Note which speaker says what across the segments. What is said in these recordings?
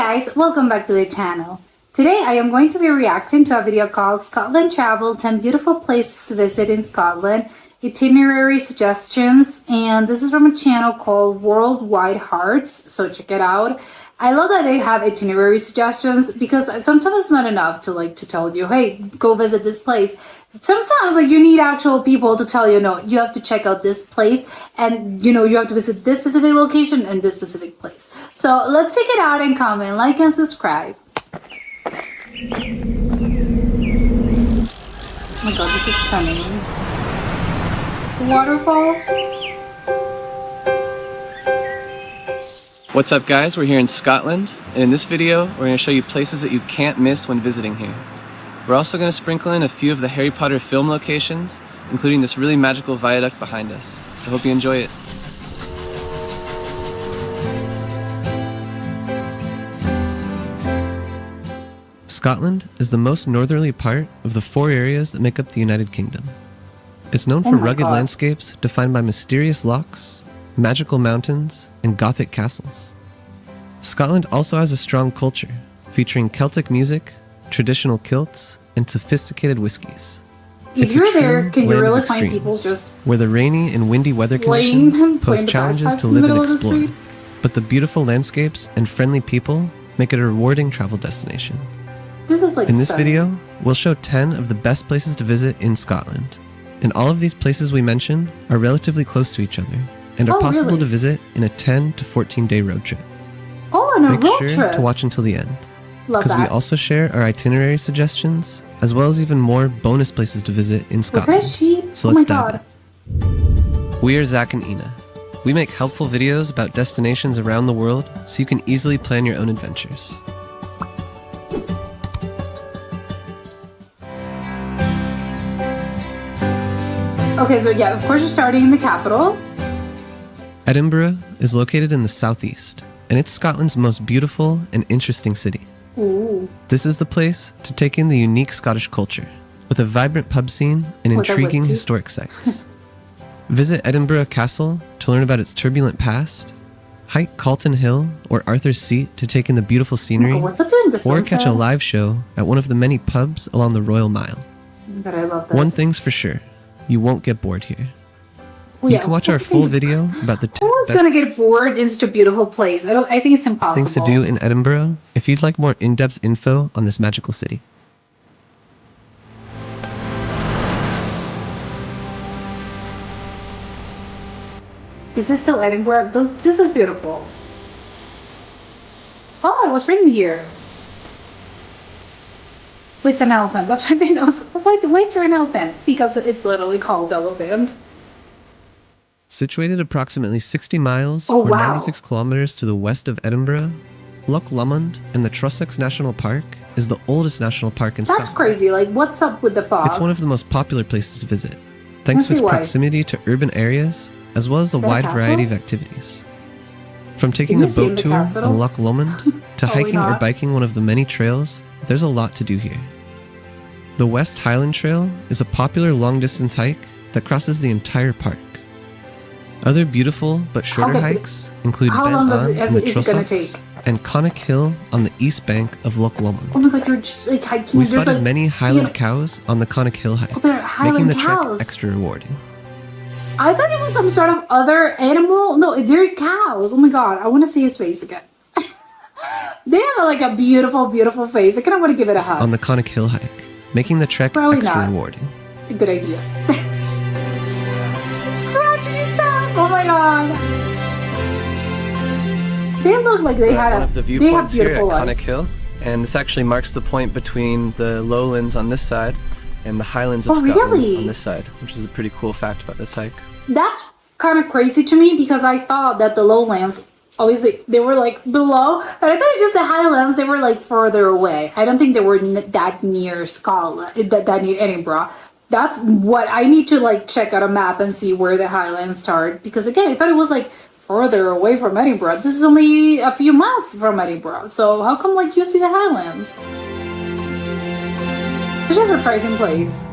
Speaker 1: guys, welcome back to the channel. Today I am going to be reacting to a video called Scotland Travel 10 Beautiful Places to Visit in Scotland, Itinerary Suggestions, and this is from a channel called Worldwide Hearts, so check it out. I love that they have itinerary suggestions because sometimes it's not enough to tell you, hey, go visit this place. Sometimes you need actual people to tell you, no, you have to check out this place and you have to visit this specific location and this specific place. So let's check it out and comment, like and subscribe. Oh my god, this is stunning. Waterfall.
Speaker 2: What's up guys, we're here in Scotland, and in this video we're going to show you places that you can't miss when visiting here. We're also going to sprinkle in a few of the Harry Potter film locations, including this really magical viaduct behind us. So hope you enjoy it. Scotland is the most northerly part of the 4 areas that make up the United Kingdom. It's known for rugged landscapes defined by mysterious lochs, magical mountains, and Gothic castles. Scotland also has a strong culture, featuring Celtic music, traditional kilts, and sophisticated whiskies.
Speaker 1: If you're there, can you really find people just
Speaker 2: where the rainy and windy weather conditions pose challenges to live and explore, but the beautiful landscapes and friendly people make it a rewarding travel destination.
Speaker 1: This is
Speaker 2: in this video, we'll show 10 of the best places to visit in Scotland. And all of these places we mention are relatively close to each other and are possible to visit in a 10 to 14 day road trip.
Speaker 1: Oh, and a road
Speaker 2: trip! Make sure to watch until the end,
Speaker 1: because
Speaker 2: we also share our itinerary suggestions, as well as even more bonus places to visit in Scotland. So let's dive in. We are Zach and Ina. We make helpful videos about destinations around the world so you can easily plan your own adventures.
Speaker 1: Okay, so yeah, of course you're starting in the capital.
Speaker 2: Edinburgh is located in the southeast, and it's Scotland's most beautiful and interesting city.
Speaker 1: Ooh.
Speaker 2: This is the place to take in the unique Scottish culture, with a vibrant pub scene and intriguing historic sites. Visit Edinburgh Castle to learn about its turbulent past, hike Calton Hill or Arthur's Seat to take in the beautiful scenery, or catch a live show at one of the many pubs along the Royal Mile.
Speaker 1: But I love this.
Speaker 2: One thing's for sure, you won't get bored here. You can watch our full video about the 10
Speaker 1: Who's gonna get bored in such a beautiful place? I think it's impossible.
Speaker 2: Things to do in Edinburgh if you'd like more in-depth info on this magical city.
Speaker 1: Is this still Edinburgh? This is beautiful. Oh, it was written here. Wait, it's an elephant. That's why they know. Why is there an elephant? Because it's literally called elephant.
Speaker 2: Situated approximately 60 miles or 96 kilometers to the west of Edinburgh, Loch Lomond in the Trossachs National Park is the oldest national park in Scotland.
Speaker 1: That's crazy. Like, what's up with the fog?
Speaker 2: It's one of the most popular places to visit, thanks to its proximity to urban areas, as well as the wide variety of activities. From taking a boat tour on Loch Lomond to hiking or biking one of the many trails, there's a lot to do here. The West Highland Trail is a popular long-distance hike that crosses the entire park. Other beautiful but shorter hikes include Ben On in the Trossachs and Connacht Hill on the east bank of Loch Lomond.
Speaker 1: Oh my god, you're just hiking.
Speaker 2: We spotted many Highland cows on the Connacht Hill hike, making the trek extra rewarding.
Speaker 1: I thought it was some sort of other animal. No, they're cows. Oh my god, I want to see his face again. They have a beautiful, beautiful face. I kind of want to give it a hug.
Speaker 2: On the Connacht Hill hike, making the trek extra rewarding.
Speaker 1: Good idea. Scratching itself. Oh my god. They look like they had
Speaker 2: one of the viewpoints here at Connacht Hill, and this actually marks the point between the lowlands on this side and the Highlands of Scotland on this side, which is a pretty cool fact about this hike.
Speaker 1: That's kind of crazy to me because I thought that the lowlands, obviously, they were below, but I thought just the Highlands, they were further away. I don't think they were that near Scotland, that near Edinburgh. That's what I need to check out a map and see where the Highlands start, because again, I thought it was further away from Edinburgh. This is only a few miles from Edinburgh, so how come you see the Highlands? Such a surprising place.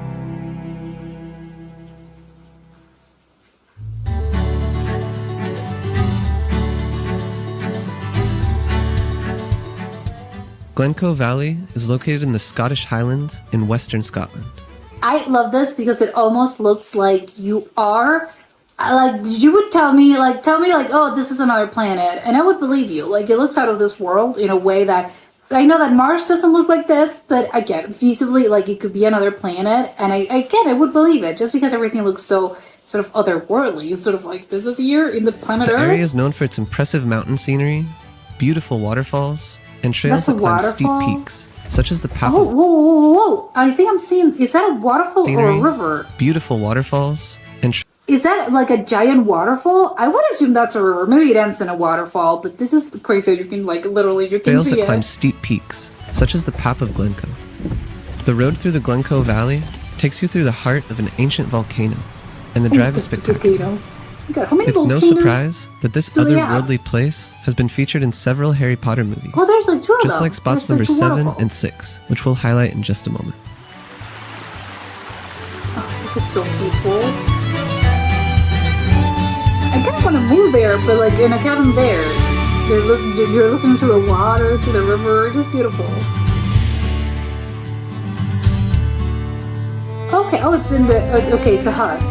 Speaker 2: Glencoe Valley is located in the Scottish Highlands in western Scotland.
Speaker 1: I love this because it almost looks like you are like you would tell me like oh, this is another planet, and I would believe you. Like, it looks out of this world in a way that I know that Mars doesn't look like this, but again, feasibly, like, it could be another planet, and I would believe it just because everything looks so sort of otherworldly, sort of like this is here in the planet Earth.
Speaker 2: The area is known for its impressive mountain scenery, beautiful waterfalls, and trails that climb steep peaks, such as the path.
Speaker 1: Oh, whoa! I think I'm seeing. Is that a waterfall
Speaker 2: scenery,
Speaker 1: or a river?
Speaker 2: Beautiful waterfalls and.
Speaker 1: Is that like a giant waterfall? I would assume that's a river. Maybe it ends in a waterfall, but this is crazy. You can like literally you can
Speaker 2: trails
Speaker 1: see
Speaker 2: that
Speaker 1: it.
Speaker 2: climb steep peaks, such as the Path of Glencoe. The road through the Glencoe Valley takes you through the heart of an ancient volcano, and the drive is spectacular.
Speaker 1: God, how many
Speaker 2: it's
Speaker 1: volcanoes
Speaker 2: no surprise that this otherworldly place has been featured in several Harry Potter movies.
Speaker 1: Oh, there's like two of them.
Speaker 2: Just like spots
Speaker 1: there's
Speaker 2: number 7
Speaker 1: waterfalls.
Speaker 2: and 6, which we'll highlight in just a moment.
Speaker 1: Oh, this is so peaceful. I kind of want to move there, but like in a cabin there. You're listening to the water, to the river. Just beautiful. Okay, oh, it's in the, okay, it's a hut.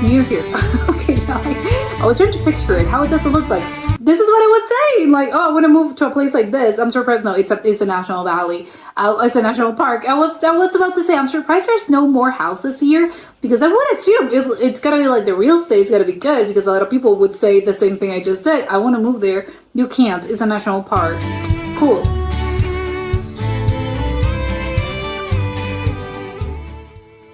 Speaker 1: Near here. Okay, now I was trying to picture it. How does it look like? This is what I was saying. Like, oh, I want to move to a place like this. I'm surprised. No, it's a national valley. It's a national park. I was about to say, I'm surprised there's no more houses here, because I would assume it's gotta be like the real estate's gotta be good, because a lot of people would say the same thing I just did. I want to move there. You can't. It's a national park. Cool.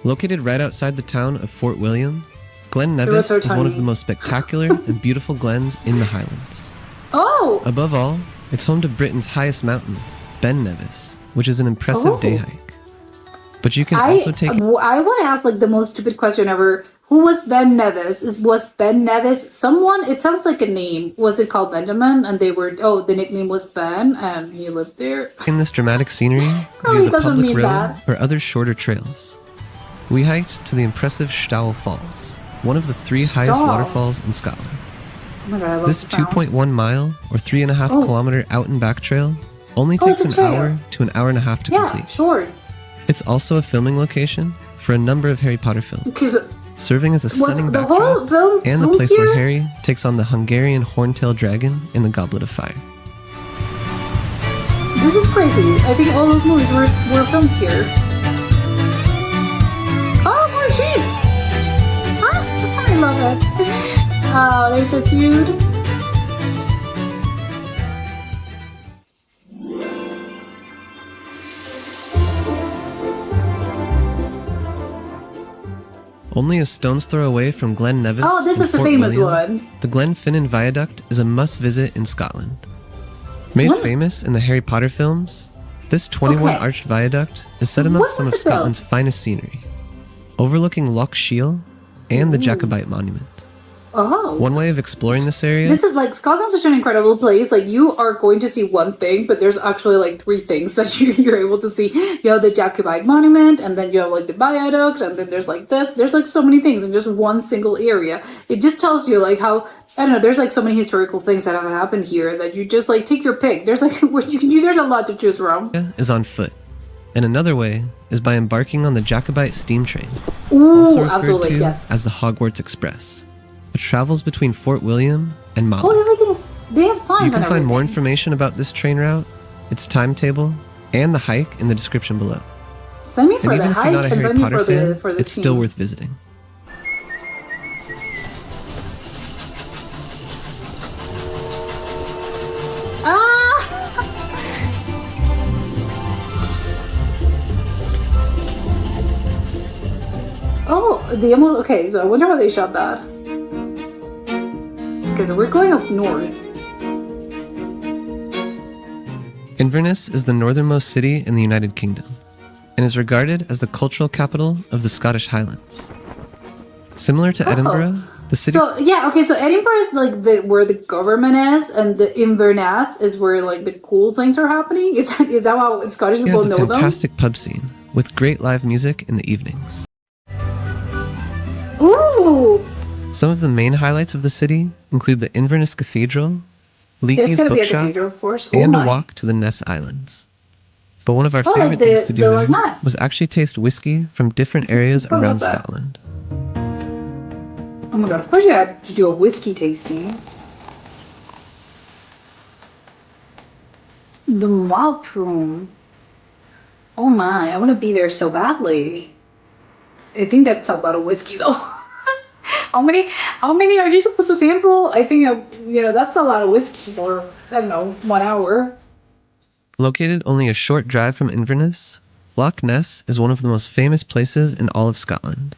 Speaker 2: Located right outside the town of Fort William, Glen Nevis is one of the most spectacular and beautiful glens in the Highlands.
Speaker 1: Oh!
Speaker 2: Above all, it's home to Britain's highest mountain, Ben Nevis, which is an impressive day hike. But you can also take...
Speaker 1: I want to ask like the most stupid question ever. Who was Ben Nevis? Was Ben Nevis someone? It sounds like a name. Was it called Benjamin? And they were... Oh, the nickname was Ben and he lived there?
Speaker 2: In this dramatic scenery, via the public road or other shorter trails. We hiked to the impressive Stowell Falls, one of the 3 highest waterfalls in Scotland.
Speaker 1: Oh my God, I love
Speaker 2: this 2.1 mile or 3.5 kilometer out and back trail only takes an hour to an hour and a half to complete.
Speaker 1: Yeah, short.
Speaker 2: It's also a filming location for a number of Harry Potter films, serving as a stunning backdrop and the place where Harry takes on the Hungarian horntail dragon in the Goblet of Fire.
Speaker 1: This is crazy. I think all those movies were filmed here. Oh, more sheep! Ah, I love it. Oh, they're so cute.
Speaker 2: Only a stone's throw away from Glen Nevis.
Speaker 1: Oh, this is the famous one.
Speaker 2: The Glenfinnan Viaduct is a must-visit in Scotland. Made famous in the Harry Potter films, this 21-arched viaduct is set amongst some of Scotland's finest scenery, overlooking Loch Shiel and the Jacobite Monument.
Speaker 1: Oh.
Speaker 2: One way of exploring this area...
Speaker 1: This is like, Scotland's such an incredible place. Like, you are going to see one thing, but there's actually like 3 things that you're able to see. You have the Jacobite Monument, and then you have like the viaduct, and then there's like this. There's like so many things in just one single area. It just tells you like how, I don't know, there's like so many historical things that have happened here that you just like take your pick. There's like, you can use, there's a lot to choose from.
Speaker 2: Is on foot. And another way is by embarking on the Jacobite steam train,
Speaker 1: Ooh,
Speaker 2: also referred
Speaker 1: absolutely,
Speaker 2: to
Speaker 1: yes.
Speaker 2: as the Hogwarts Express, which travels between Fort William and Mallow.
Speaker 1: Oh, everything's, they have signs
Speaker 2: You can
Speaker 1: and everything.
Speaker 2: find more information about this train route, its timetable, and the hike in the description below.
Speaker 1: Send me for
Speaker 2: and
Speaker 1: the
Speaker 2: even if
Speaker 1: hike
Speaker 2: you're not a
Speaker 1: and
Speaker 2: Harry
Speaker 1: send me
Speaker 2: Potter
Speaker 1: for
Speaker 2: fan,
Speaker 1: the
Speaker 2: it's still worth visiting.
Speaker 1: Oh, the emerald. Okay, so I wonder how they shot that. Okay, so we're going up north.
Speaker 2: Inverness is the northernmost city in the United Kingdom and is regarded as the cultural capital of the Scottish Highlands. Similar to Edinburgh, the city...
Speaker 1: So, yeah, okay, so Edinburgh is like where the government is, and the Inverness is where like the cool things are happening? Is that how Scottish people know them?
Speaker 2: It has a fantastic pub scene with great live music in the evenings.
Speaker 1: Ooh!
Speaker 2: Some of the main highlights of the city include the Inverness Cathedral, Leakey's Bookshop, and a walk to the Ness Islands. But one of our favorite things to do there was actually taste whiskey from different areas around Scotland.
Speaker 1: Oh my god, of course you had to do a whiskey tasting. The malt room. Oh my, I want to be there so badly. I think that's a lot of whiskey though. How many are you supposed to sample? I think, that's a lot of whiskey for, I don't know, 1 hour.
Speaker 2: Located only a short drive from Inverness, Loch Ness is one of the most famous places in all of Scotland.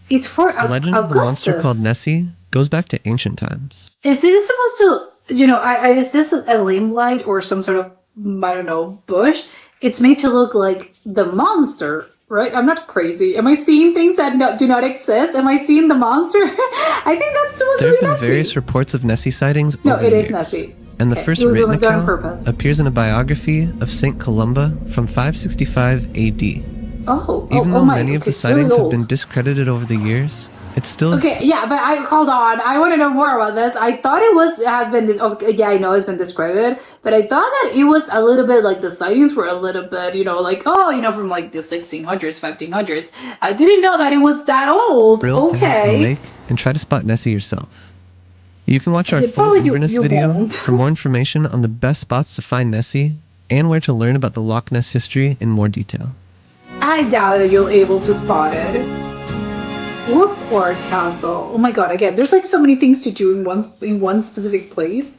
Speaker 1: It's for
Speaker 2: the legend of the monster called Nessie goes back to ancient times.
Speaker 1: Is it supposed to, is this a limelight or some sort of, I don't know, bush? It's made to look like the monster, right? I'm not crazy. Am I seeing things that do not exist? Am I seeing the monster? I think that's supposed to be Nessie.
Speaker 2: There have been various reports of Nessie sightings
Speaker 1: over
Speaker 2: the years.
Speaker 1: No, it is Nessie.
Speaker 2: And the first written account appears in a biography of St. Columba from 565 AD. Even though many of the sightings have been discredited over the years, it's still...
Speaker 1: Okay, yeah, but hold on. I want to know more about this. I thought I know it's been discredited, but I thought that it was a little bit like the sightings were a little bit, from like the 1600s, 1500s. I didn't know that it was that old.
Speaker 2: To head to the lake and try to spot Nessie yourself. You can watch our full Inverness video for more information on the best spots to find Nessie and where to learn about the Loch Ness history in more detail.
Speaker 1: I doubt that you'll be able to spot it. Woodford Castle. Oh my god, again, there's like so many things to do in one specific place.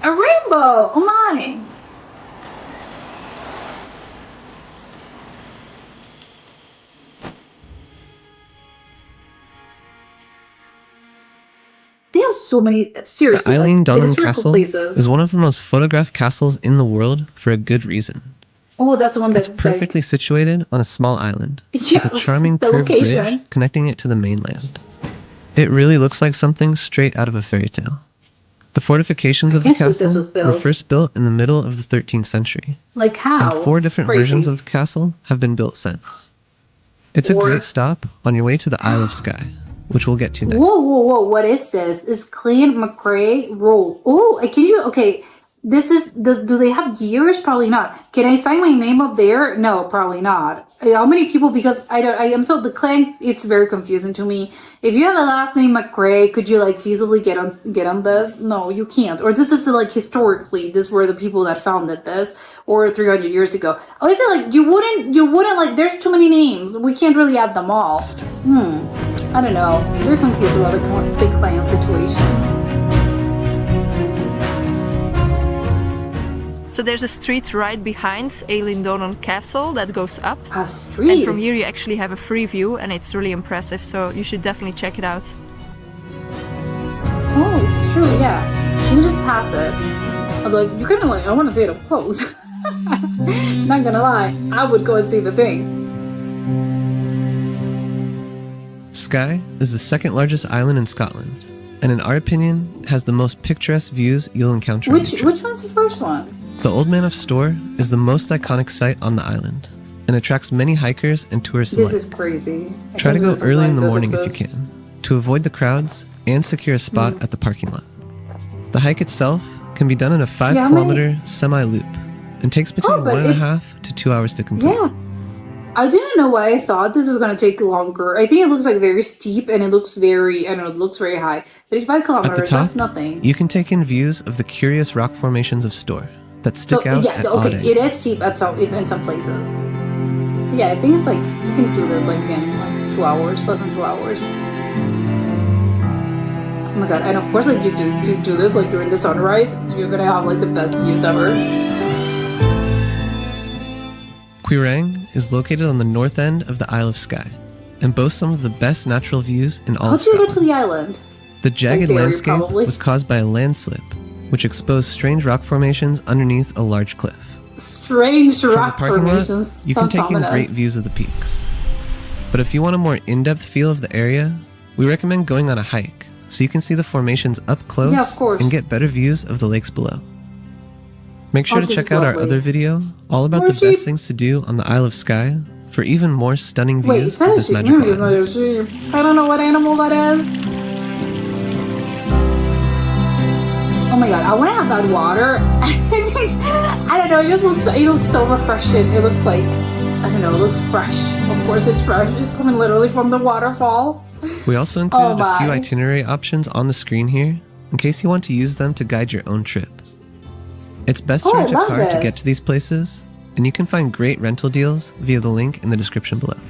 Speaker 1: A rainbow! Oh my! They have so many, seriously.
Speaker 2: The Eilean Donnan Castle is one of the most photographed castles in the world for a good reason.
Speaker 1: Oh, that's the one that's
Speaker 2: perfectly situated on a small island, with a charming curved bridge connecting it to the mainland. It really looks like something straight out of a fairy tale. The fortifications of the castle were first built in the middle of the 13th century.
Speaker 1: Like how?
Speaker 2: And 4 different versions of the castle have been built since. It's a great stop on your way to the Isle of Skye, which we'll get to next.
Speaker 1: Whoa, what is this? Is Clean McRae Roll? Oh, okay. Do they have gears? Probably not. Can I sign my name up there? No, probably not. How many people? Because the clan, it's very confusing to me. If you have a last name McRae, could you like feasibly get on this? No, you can't. Or this is like historically, this were the people that founded this, or 300 years ago. Oh, is it like you wouldn't like? There's too many names. We can't really add them all. I don't know. Very confused about the clan situation.
Speaker 3: So there's a street right behind Eilean Donnan Castle that goes up.
Speaker 1: A street?
Speaker 3: And from here you actually have a free view and it's really impressive, so you should definitely check it out.
Speaker 1: Oh, it's true, yeah. You can just pass it. Although, you kind of like, I want to see it up close. Not gonna lie, I would go and see the thing.
Speaker 2: Skye is the second largest island in Scotland, and in our opinion, has the most picturesque views you'll encounter.
Speaker 1: Which one's the first one?
Speaker 2: The Old Man of Storr is the most iconic site on the island and attracts many hikers and tourists alike.
Speaker 1: This is crazy.
Speaker 2: Try to go early in the morning if you can, to avoid the crowds and secure a spot at the parking lot. The hike itself can be done in a 5-kilometer semi-loop and takes between 1.5 to 2 hours to complete.
Speaker 1: Yeah. I didn't know why I thought this was going to take longer. I think it looks like very steep and it looks very, it looks very high. But it's 5 kilometers,
Speaker 2: at the top,
Speaker 1: that's nothing.
Speaker 2: You can take in views of the curious rock formations of Storr that stick out at odd angles.
Speaker 1: It is steep in some places. Yeah, I think it's like, you can do this like 2 hours, less than 2 hours. Oh my god, and of course like you do this like during the sunrise, so you're gonna have like the best views ever.
Speaker 2: Quiraing is located on the north end of the Isle of Skye and boths some of the best natural views in all of Scotland.
Speaker 1: How did you get to the island?
Speaker 2: The jagged landscape was caused by a landslip, which exposed strange rock formations underneath a large cliff.
Speaker 1: Strange rock formations.
Speaker 2: From the parking lot, you can take in great views of the peaks. But if you want a more in-depth feel of the area, we recommend going on a hike, so you can see the formations up close and get better views of the lakes below. Make sure to check out our other video, all about the best things to do on the Isle of Skye, for even more stunning views of this magical island.
Speaker 1: I don't know what animal that is. Oh my god, I want to have that water. I don't know, it looks so refreshing. It looks like, I don't know, it looks fresh. Of course it's fresh. It's coming literally from the waterfall.
Speaker 2: We also included a few itinerary options on the screen here in case you want to use them to guide your own trip. It's best to rent a car to get to these places, and you can find great rental deals via the link in the description below.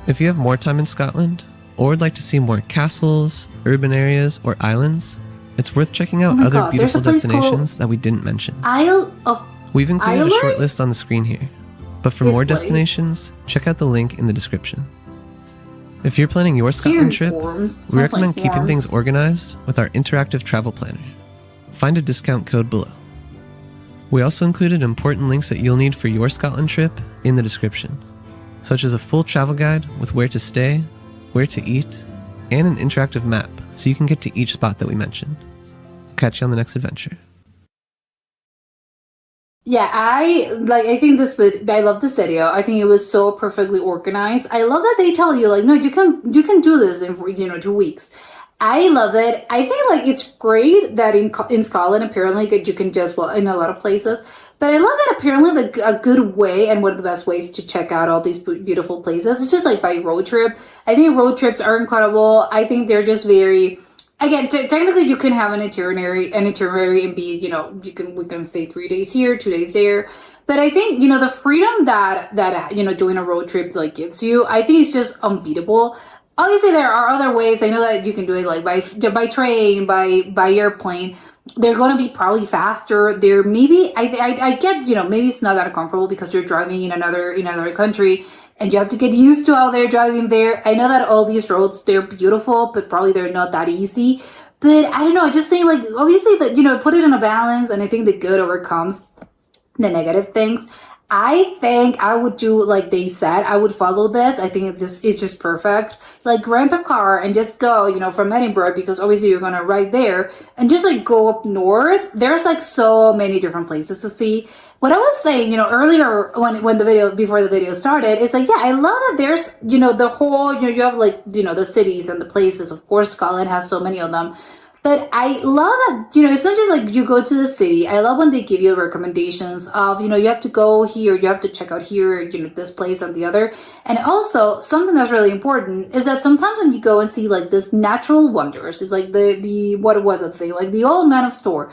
Speaker 2: If you have more time in Scotland, or would like to see more castles, urban areas, or islands, it's worth checking out other beautiful destinations that we didn't mention. We've included a short list on the screen here, but for more destinations, check out the link in the description. If you're planning your Scotland trip, we recommend keeping things organized with our interactive travel planner. Find a discount code below. We also included important links that you'll need for your Scotland trip in the description, such as a full travel guide with where to stay, where to eat, and an interactive map so you can get to each spot that we mentioned. Catch you on the next adventure.
Speaker 1: Yeah, I love this video. I think it was so perfectly organized. I love that they tell you like, no, you can do this in 2 weeks. I love it. I think like it's great that in Scotland apparently you can just, well, in a lot of places, but I love that apparently a good way and one of the best ways to check out all these beautiful places is just like by road trip. I think road trips are incredible. I think they're just very, again, technically you can have an itinerary and be, we can stay 3 days here, 2 days there. But I think, the freedom that doing a road trip like gives you, I think it's just unbeatable. Obviously, there are other ways. I know that you can do it like by train, by airplane. They're going to be probably faster. They're maybe I get maybe it's not that comfortable because you're driving in another country and you have to get used to how they're driving there. I know that all these roads, they're beautiful, but probably they're not that easy. But I don't know. I just think like obviously that put it in a balance, and I think the good overcomes the negative things. I think I would do like they said. I would follow this. I think it's just perfect. Like rent a car and just go, from Edinburgh, because obviously you're gonna ride there and just like go up north. There's like so many different places to see. What I was saying, earlier before the video started, is like, yeah, I love that there's, the whole, you have like, the cities and the places. Of course, Scotland has so many of them. But I love that, it's not just like you go to the city. I love when they give you recommendations of, you have to go here, you have to check out here, this place and the other. And also something that's really important is that sometimes when you go and see like this natural wonders, it's like what was it thing, like the Old Man of Store.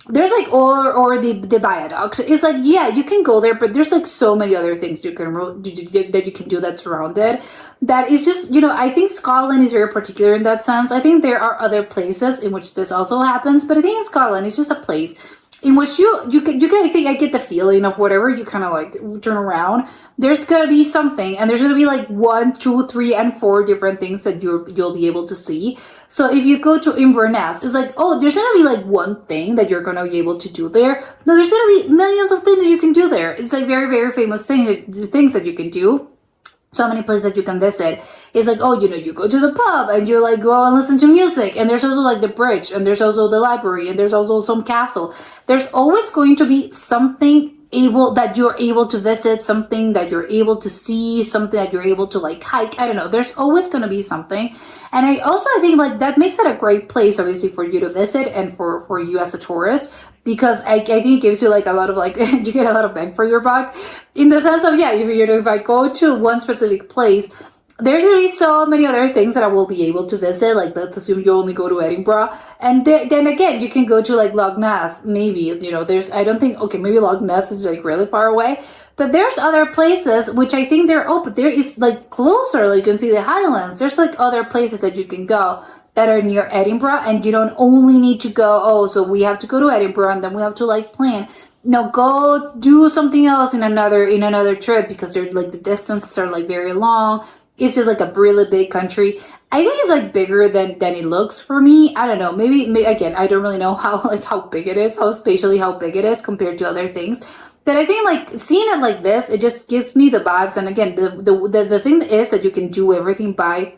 Speaker 1: There's like, or the viaduct. It's like, yeah, you can go there, but there's like so many other things that you can do that's surrounded. That is just, I think Scotland is very particular in that sense. I think there are other places in which this also happens, but I think in Scotland, it's just a place in which you can, I think I get the feeling of whatever you kind of like turn around, there's gonna be something, and there's gonna be like 1, 2, 3, and 4 different things that you'll be able to see. So if you go to Inverness, it's like, oh, there's gonna be like one thing that you're gonna be able to do there. No, there's gonna be millions of things that you can do there. It's like very, very famous things that you can do. So many places that you can visit. It's like, oh, you go to the pub and you like go and listen to music, and there's also like the bridge, and there's also the library, and there's also some castle. There's always going to be something that you're able to visit, something that you're able to see, something that you're able to like hike. I don't know. There's always going to be something. And I think like that makes it a great place, obviously, for you to visit and for you as a tourist, because I think it gives you like a lot of like, you get a lot of bang for your buck in the sense of, yeah, if I go to one specific place, there's going to be so many other things that I will be able to visit. Like, let's assume you only go to Edinburgh. And then again, you can go to like Loch Ness, maybe, I don't think, okay, maybe Loch Ness is like really far away. But there's other places which I think but there is like closer. Like you can see the Highlands. There's like other places that you can go that are near Edinburgh. And you don't only need to go, so we have to go to Edinburgh and then we have to like plan. No, go do something else in another trip, because they're like the distances are like very long. It's just like a really big country. I think it's like bigger than it looks for me. I don't know. Maybe again, I don't really know how big it is, how big it is compared to other things. But I think like seeing it like this, it just gives me the vibes. And again, the thing is that you can do everything by,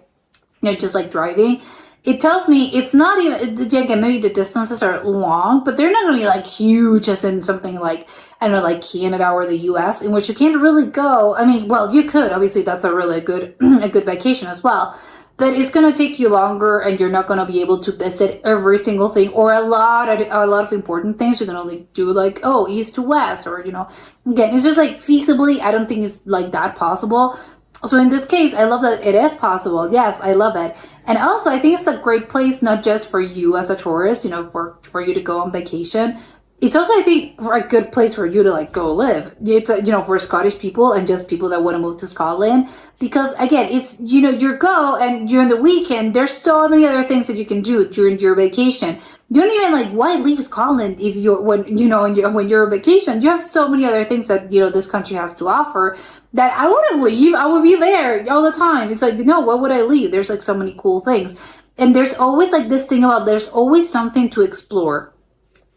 Speaker 1: just like driving. It tells me it's not even, again, maybe the distances are long, but they're not going to be like huge as in something like, I don't know, like Canada or the US, in which you can't really go. I mean, well, you could, obviously that's a really good, a good vacation as well. that it's going to take you longer and you're not going to be able to visit every single thing or a lot of important things. You can only do like, oh, east to west, or, you know, again, it's just like feasibly, I don't think it's like that possible. So in this case, I love that it is possible. Yes, I love it. And also, I think it's a great place, not just for you as a tourist, you know, for you to go on vacation. It's also, I think, for a good place for you to like go live. It's, you know, for Scottish people and just people that want to move to Scotland. Because again, it's, you know, you go and during the weekend, there's so many other things that you can do during your vacation. You don't even like, why leave Scotland if you're, when you're on vacation? You have so many other things that, you know, this country has to offer that I wouldn't leave. I would be there all the time. It's like, no, why would I leave? There's like so many cool things. And there's always like this thing about, there's always something to explore.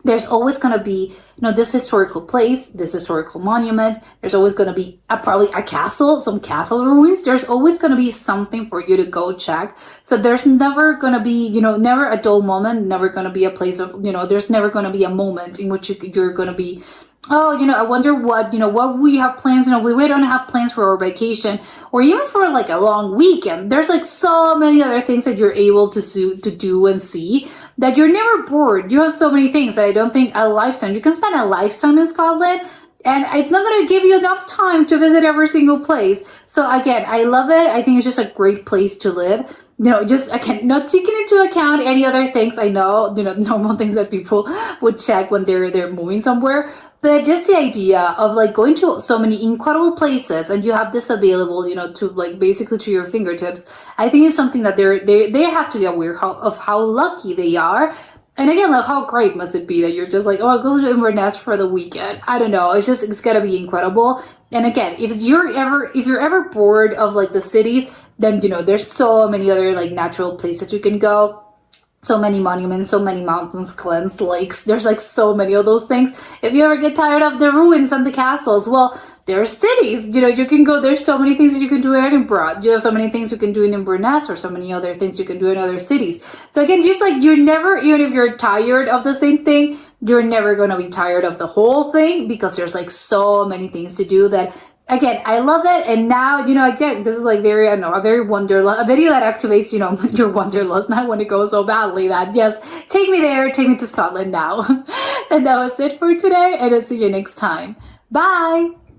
Speaker 1: There's always going to be, you know, this historical place, this historical monument. There's always going to be probably a castle, some castle ruins. There's always going to be something for you to go check. So there's never going to be, you know, never a dull moment, never going to be a place of, you know, there's never going to be a moment in which you're going to be, oh, you know, I wonder what, you know, what we have plans, you know, we don't have plans for our vacation or even for like a long weekend. There's like so many other things that you're able to do and see that you're never bored. You have so many things that I don't think a lifetime, you can spend a lifetime in Scotland and it's not going to give you enough time to visit every single place. So again, I love it. I think it's just a great place to live. You know, just again, not taking into account any other things. I know, you know, normal things that people would check when they're moving somewhere. But just the idea of like going to so many incredible places and you have this available, you know, to like basically to your fingertips, I think it's something that they have to be aware of how lucky they are. And again, like how great must it be that you're just like, oh, I'll go to Inverness for the weekend. I don't know. It's gotta be incredible. And again, if you're ever bored of like the cities, then, you know, there's so many other like natural places you can go. So many monuments, so many mountains, glens, lakes. There's like so many of those things. If you ever get tired of the ruins and the castles, well, there's cities. You know, you can go. There's so many things that you can do in Edinburgh. You have so many things you can do in Inverness, or so many other things you can do in other cities. So again, just like you're never, even if you're tired of the same thing, you're never going to be tired of the whole thing because there's like so many things to do that. Again, I love it. And now, you know, again, this is like very, I don't know, a very wanderlust, a video that activates, you know, your wanderlust, not when it goes so badly that, yes, take me there, take me to Scotland now. And that was it for today. And I'll see you next time. Bye.